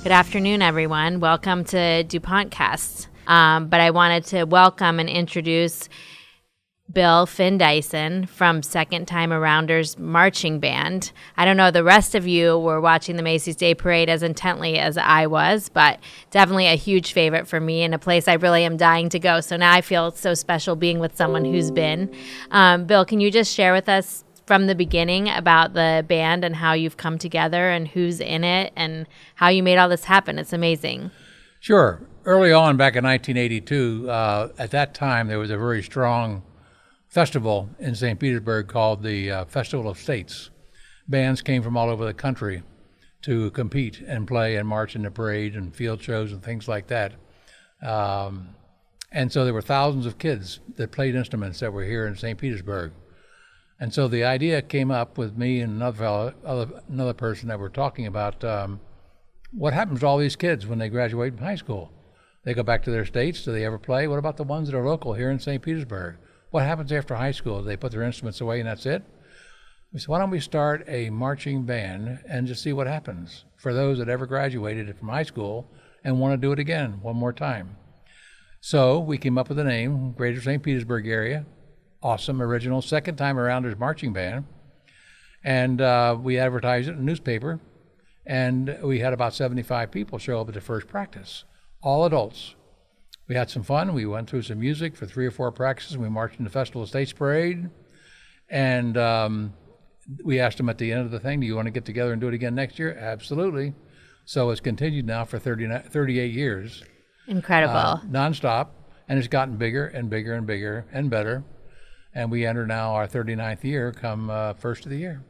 Good afternoon, everyone. Welcome to DuPont Cast. But I wanted to welcome and introduce Bill Findeison from Second Time Arounders Marching Band. I don't know, the rest of you were watching the Macy's Day Parade as intently as I was, but definitely a huge favorite for me and a place I really am dying to go. So now I feel so special being with someone who's been. Bill, can you just share with us from the beginning about the band and how you've come together and who's in it and how you made all this happen? It's amazing. Sure. Early on, back in 1982, at that time, there was a very strong festival in St. Petersburg called the Festival of States. Bands came from all over the country to compete and play and march in the parade and field shows and things like that. And so there were thousands of kids that played instruments that were here in St. Petersburg. And so the idea came up with me and another person that were talking about what happens to all these kids when they graduate from high school. They go back to their states. Do they ever play? What about the ones that are local here in St. Petersburg? What happens after high school? Do they put their instruments away and that's it? We said, why don't we start a marching band and just see what happens for those that ever graduated from high school and want to do it again one more time. So we came up with the name, Greater St. Petersburg Area. Awesome, original, Second Time Arounders Marching Band. And we advertised it in the newspaper, and we had about 75 people show up at the first practice, all adults. We had some fun. We went through some music for 3 or 4 practices. We marched in the Festival of States Parade, and we asked them at the end of the thing, do you want to get together and do it again next year? Absolutely. So it's continued now for 38 years. Incredible. Nonstop, and it's gotten bigger and bigger and bigger and better. And we enter now our 39th year come first of the year.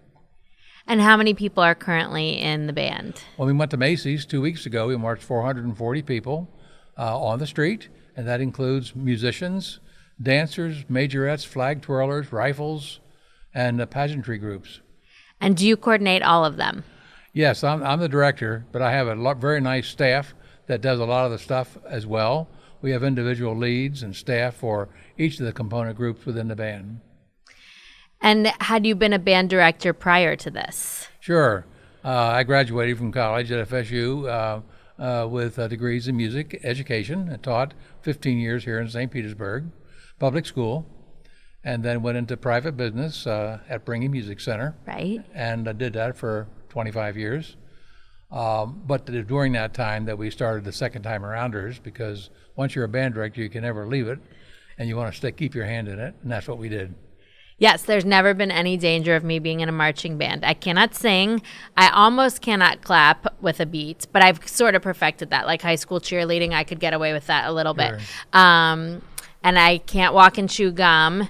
And how many people are currently in the band? When we went to Macy's 2 weeks ago, we marched 440 people on the street, and that includes musicians, dancers, majorettes, flag twirlers, rifles, and pageantry groups. And do you coordinate all of them? Yes, I'm the director, but I have a very nice staff that does a lot of the stuff as well. We have individual leads and staff for each of the component groups within the band. And had you been a band director prior to this? Sure. I graduated from college at FSU with degrees in music education. I taught 15 years here in St. Petersburg, public school, and then went into private business at Brigham Music Center. Right. And I did that for 25 years. But during that time that we started the Second Time Arounders, because once you're a band director, you can never leave it, and you want to keep your hand in it, and that's what we did. Yes, there's never been any danger of me being in a marching band. I cannot sing. I almost cannot clap with a beat, but I've sort of perfected that. Like high school cheerleading, I could get away with that a little bit. And I can't walk and chew gum,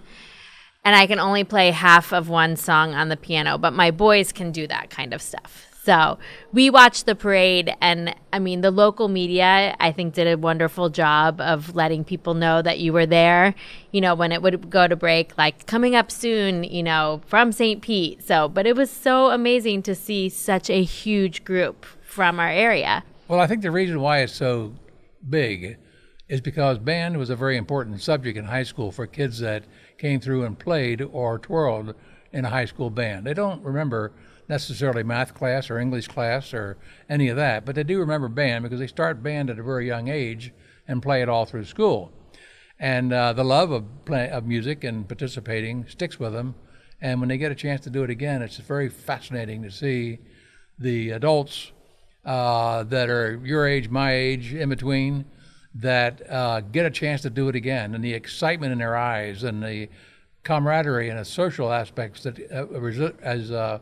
and I can only play half of one song on the piano, but my boys can do that kind of stuff. So we watched the parade, and I mean, the local media, I think, did a wonderful job of letting people know that you were there, you know, when it would go to break, like coming up soon, you know, from St. Pete. So, but it was so amazing to see such a huge group from our area. Well, I think the reason why it's so big is because band was a very important subject in high school for kids that came through and played or twirled in a high school band. They don't remember necessarily math class or English class or any of that, but they do remember band because they start band at a very young age and play it all through school. And the love of music and participating sticks with them. And when they get a chance to do it again, it's very fascinating to see the adults that are your age, my age, in between, that get a chance to do it again, and the excitement in their eyes and the camaraderie and the social aspects that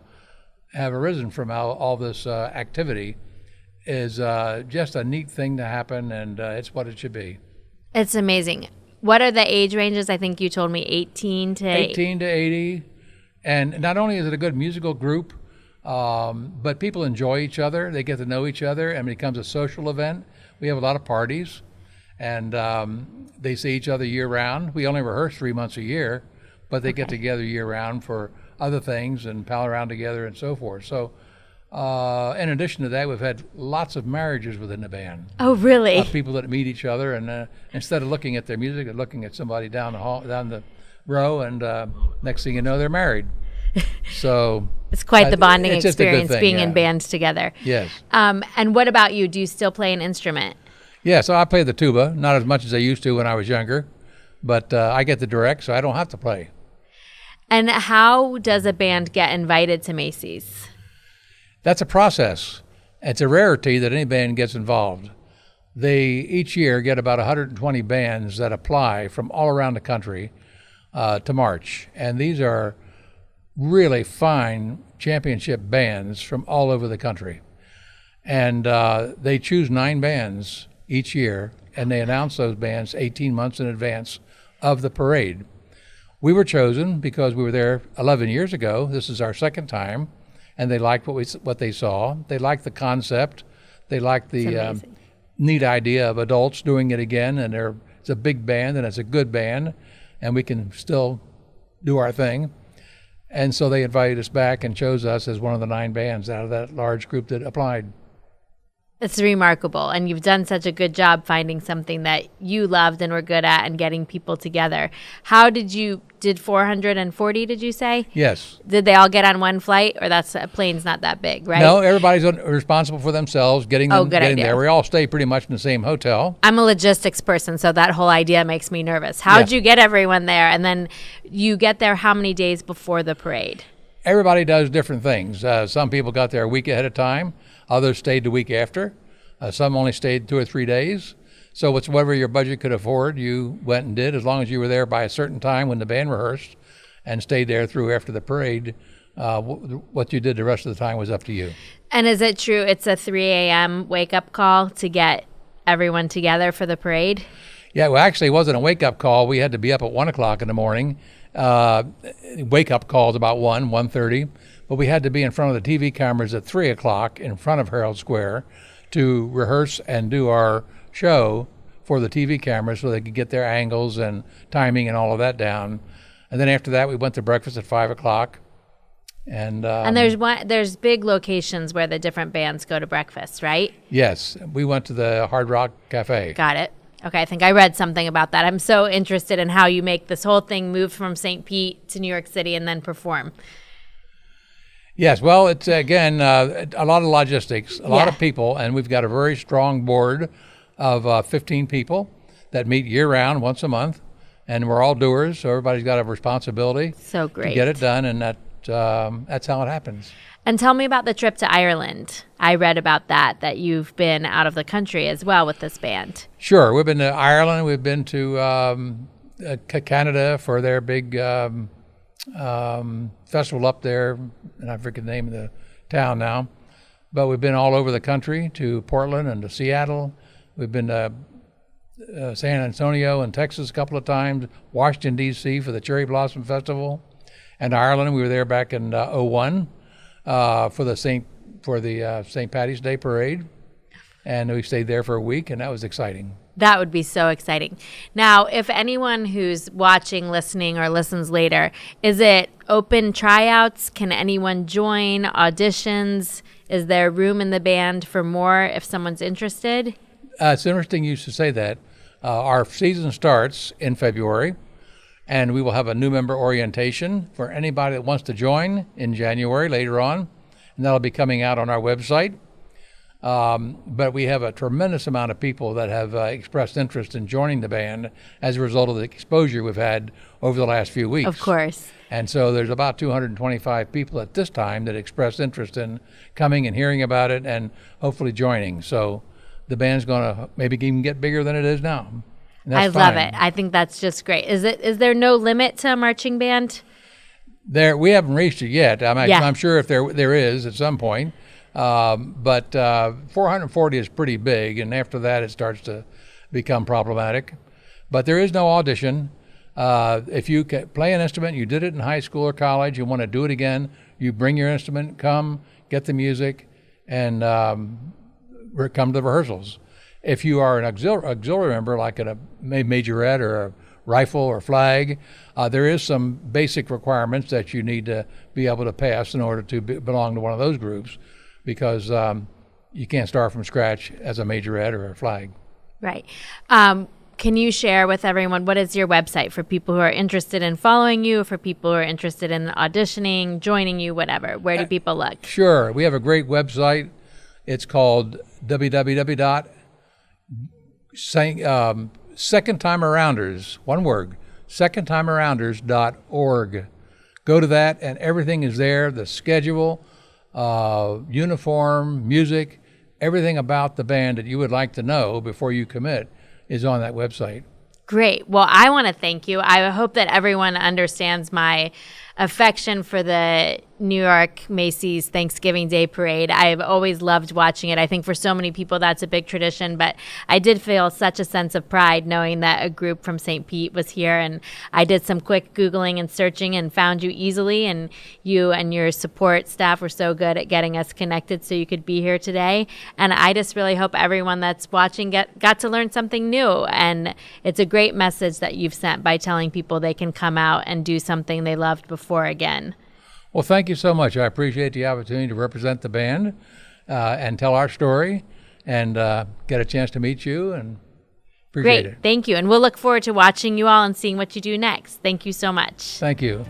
have arisen from all this activity is just a neat thing to happen, and it's what it should be. It's amazing. What are the age ranges? I think you told me 18 to 80. And not only is it a good musical group, but people enjoy each other. They get to know each other, and it becomes a social event. We have a lot of parties, and they see each other year-round. We only rehearse 3 months a year, but they get together year-round for other things and pal around together and so forth. So in addition to that, we've had lots of marriages within the band. Oh, really? People that meet each other, and instead of looking at their music, they're looking at somebody down the row, and next thing you know, they're married. So It's quite the bonding it's just a good experience thing, being in yeah. bands together. Yes. And what about you? Do you still play an instrument? Yeah, so I play the tuba, not as much as I used to when I was younger, but I get the direct, so I don't have to play. And how does a band get invited to Macy's? That's a process. It's a rarity that any band gets involved. They each year get about 120 bands that apply from all around the country to march, and these are really fine championship bands from all over the country. And they choose 9 bands each year, and they announce those bands 18 months in advance of the parade. We were chosen because we were there 11 years ago. This is our second time, and they liked what they saw. They liked the concept. They liked the neat idea of adults doing it again, and it's a big band, and it's a good band, and we can still do our thing. And so they invited us back and chose us as one of the 9 bands out of that large group that applied. It's remarkable, and you've done such a good job finding something that you loved and were good at and getting people together. How did 440, did you say? Yes. Did they all get on one flight, or a plane's not that big, right? No, everybody's responsible for themselves, getting idea. there. We all stay pretty much in the same hotel. I'm a logistics person, so that whole idea makes me nervous. How'd you get everyone there? And then you get there how many days before the parade? Everybody does different things. Some people got there a week ahead of time. Others stayed the week after. Some only stayed 2 or 3 days. So it's whatever your budget could afford, you went and did, as long as you were there by a certain time when the band rehearsed and stayed there through after the parade. What you did the rest of the time was up to you. And is it true it's a 3 a.m. wake-up call to get everyone together for the parade? Yeah, well, actually, it wasn't a wake-up call. We had to be up at 1 o'clock in the morning. Wake-up calls about 1:30. But we had to be in front of the TV cameras at 3 o'clock in front of Herald Square to rehearse and do our show for the TV cameras so they could get their angles and timing and all of that down. And then after that, we went to breakfast at 5 o'clock. And there's big locations where the different bands go to breakfast, right? Yes, we went to the Hard Rock Cafe. Got it. Okay, I think I read something about that. I'm so interested in how you make this whole thing move from St. Pete to New York City and then perform. Yes, well, it's, again, a lot of logistics, a lot of people, and we've got a very strong board of 15 people that meet year-round once a month, and we're all doers, so everybody's got a responsibility to get it done, and that's how it happens. And tell me about the trip to Ireland. I read about that you've been out of the country as well with this band. Sure, we've been to Ireland, we've been to Canada for their big festival up there, and I forget the name of the town now, but we've been all over the country, to Portland and to Seattle. We've been to San Antonio and Texas a couple of times, Washington, D.C. for the Cherry Blossom Festival, and Ireland. We were there back in '01 for the St. Patty's Day Parade, and we stayed there for a week, and that was exciting. That would be so exciting. Now, if anyone who's watching, listening, or listens later, is it open tryouts? Can anyone join auditions? Is there room in the band for more if someone's interested? It's interesting you should say that. Our season starts in February, and we will have a new member orientation for anybody that wants to join in January later on, and that'll be coming out on our website. But we have a tremendous amount of people that have expressed interest in joining the band as a result of the exposure we've had over the last few weeks. Of course. And so there's about 225 people at this time that expressed interest in coming and hearing about it and hopefully joining. So the band's going to maybe even get bigger than it is now. I love it. I think that's just great. Is there no limit to a marching band? We haven't reached it yet. I'm sure if there is at some point. But 440 is pretty big, and after that it starts to become problematic. But there is no audition. If you play an instrument, you did it in high school or college, you want to do it again, you bring your instrument, come, get the music, and come to the rehearsals. If you are an auxiliary member, like a majorette or a rifle or flag, there is some basic requirements that you need to be able to pass in order to belong to one of those groups, because you can't start from scratch as a majorette or a flag. Right. can you share with everyone, what is your website for people who are interested in following you, for people who are interested in auditioning, joining you, whatever? Where do people look? Sure. We have a great website. It's called secondtimearounders, one word, secondtimearounders.org. Go to that, and everything is there, the schedule, uniform, music, everything about the band that you would like to know before you commit is on that website. Great. Well, I want to thank you. I hope that everyone understands my affection for the New York Macy's Thanksgiving Day Parade. I've always loved watching it. I think for so many people that's a big tradition, but I did feel such a sense of pride knowing that a group from St. Pete was here, and I did some quick Googling and searching and found you easily, and you and your support staff were so good at getting us connected so you could be here today. And I just really hope everyone that's watching got to learn something new, and it's a great message that you've sent by telling people they can come out and do something they loved before again. Well, thank you so much. I appreciate the opportunity to represent the band and tell our story and get a chance to meet you, and appreciate it. Great. Thank you. And we'll look forward to watching you all and seeing what you do next. Thank you so much. Thank you.